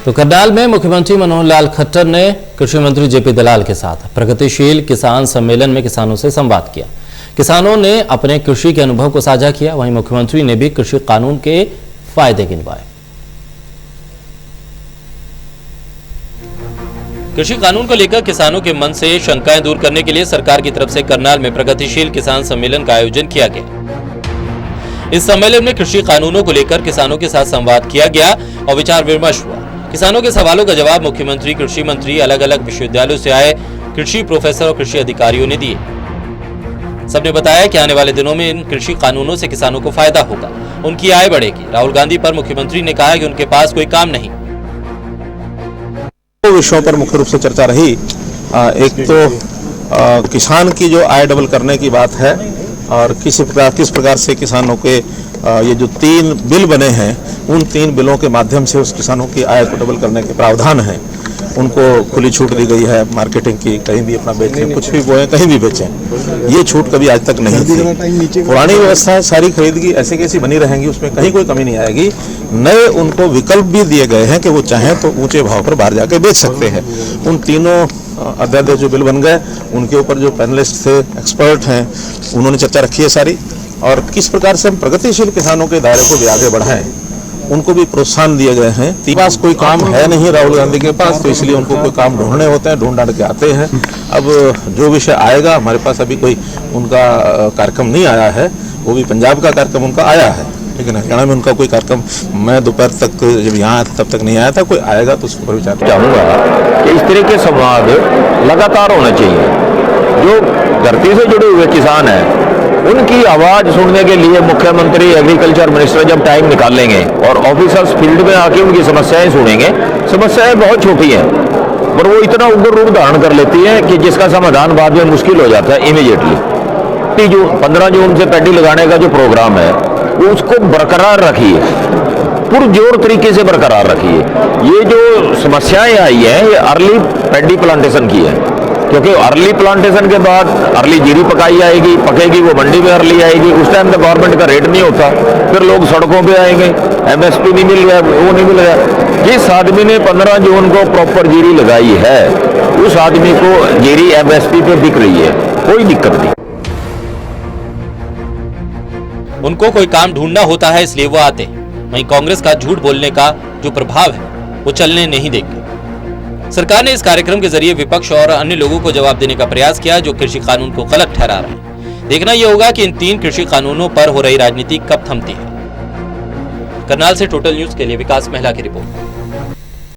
तो करनाल में मुख्यमंत्री मनोहर लाल खट्टर ने कृषि मंत्री जेपी दलाल के साथ प्रगतिशील किसान सम्मेलन में किसानों से संवाद किया। किसानों ने अपने कृषि के अनुभव को साझा किया। वहीं मुख्यमंत्री ने भी कृषि कानून के फायदे गिनवाए। कृषि कानून को लेकर किसानों के मन से शंकाएं दूर करने के लिए सरकार की तरफ से करनाल में प्रगतिशील किसान सम्मेलन का आयोजन किया गया। इस सम्मेलन में कृषि कानूनों को लेकर किसानों के साथ संवाद किया गया और विचार विमर्श हुआ। किसानों के सवालों का जवाब मुख्यमंत्री, कृषि मंत्री, अलग अलग विश्वविद्यालयों से आए कृषि प्रोफेसर और कृषि अधिकारियों ने दिए। सबने बताया कि आने वाले दिनों में इन कृषि कानूनों से किसानों को फायदा होगा, उनकी आय बढ़ेगी। राहुल गांधी पर मुख्यमंत्री ने कहा कि उनके पास कोई काम नहीं। दो विषयों पर मुख्य रूप से चर्चा रही। एक तो किसान की जो आय डबल करने की बात है और किस प्रकार से किसानों के ये जो 3 बिल बने हैं, उन 3 बिलों के माध्यम से उस किसानों की आय को डबल करने के प्रावधान हैं। उनको खुली छूट दी गई है मार्केटिंग की, कहीं भी अपना बेचें, कुछ भी बोएं, कहीं भी बेचें। ये छूट कभी आज तक नहीं थी। पुरानी व्यवस्था सारी खरीदगी ऐसे कैसी बनी रहेंगी, उसमें कहीं कोई कमी नहीं आएगी। नए उनको विकल्प भी दिए गए हैं कि वो चाहें तो ऊंचे भाव पर बाहर जाके बेच सकते हैं। उन तीनों अध्यादेश जो बिल बन गए, उनके ऊपर जो पैनलिस्ट थे, एक्सपर्ट हैं, उन्होंने चर्चा रखी है सारी। और किस प्रकार से हम प्रगतिशील किसानों के दायरे को भी आगे बढ़ाएं, उनको भी प्रोत्साहन दिए गए हैं। पास कोई काम है नहीं राहुल गांधी के पास, तो इसलिए उनको कोई काम ढूंढने होते हैं, ढूंढ के आते हैं। अब जो विषय आएगा, हमारे पास अभी कोई उनका कार्यक्रम नहीं आया है। वो भी पंजाब का कार्यक्रम उनका आया है, लेकिन हरियाणा में उनका कोई कार्यक्रम मैं दोपहर तक जब यहाँ तब तक नहीं आया था। कोई आएगा तो उसके ऊपर विचार चाहूँगा कि इस तरह के संवाद लगातार होना चाहिए। जो धरती से जुड़े हुए किसान हैं, उनकी आवाज सुनने के लिए मुख्यमंत्री, एग्रीकल्चर मिनिस्टर जब टाइम निकालेंगे और ऑफिसर्स फील्ड में आके उनकी समस्याएं सुनेंगे, समस्याएं बहुत छोटी हैं पर वो इतना उग्र रूप धारण कर लेती है कि जिसका समाधान बाद में मुश्किल हो जाता है इमीडिएटली। 15 जून से पैडी लगाने का जो प्रोग्राम है, उसको बरकरार रखिए, पुरजोर तरीके से बरकरार रखिए। ये जो समस्याएं आई हैं, ये अर्ली पैडी प्लांटेशन की है, क्योंकि अर्ली प्लांटेशन के बाद अर्ली जीरी पकेगी, वो मंडी में अर्ली आएगी। उस टाइम तक गवर्नमेंट का रेट नहीं होता, फिर लोग सड़कों पे आएंगे, एमएसपी नहीं मिल रहा, वो नहीं मिल रहा। जिस आदमी ने 15 जून को प्रॉपर जीरी लगाई है, उस आदमी को जीरी एमएसपी पे बिक रही है, कोई दिक्कत नहीं। उनको कोई काम ढूंढना होता है, इसलिए वो आते हैं। वहीं कांग्रेस का झूठ बोलने का जो प्रभाव है, वो चलने नहीं देंगे। सरकार ने इस कार्यक्रम के जरिए विपक्ष और अन्य लोगों को जवाब देने का प्रयास किया जो कृषि कानून को गलत ठहरा रहे हैं। देखना यह होगा कि इन 3 कृषि कानूनों पर हो रही राजनीति कब थमती है। करनाल से टोटल न्यूज के लिए विकास महिला की रिपोर्ट।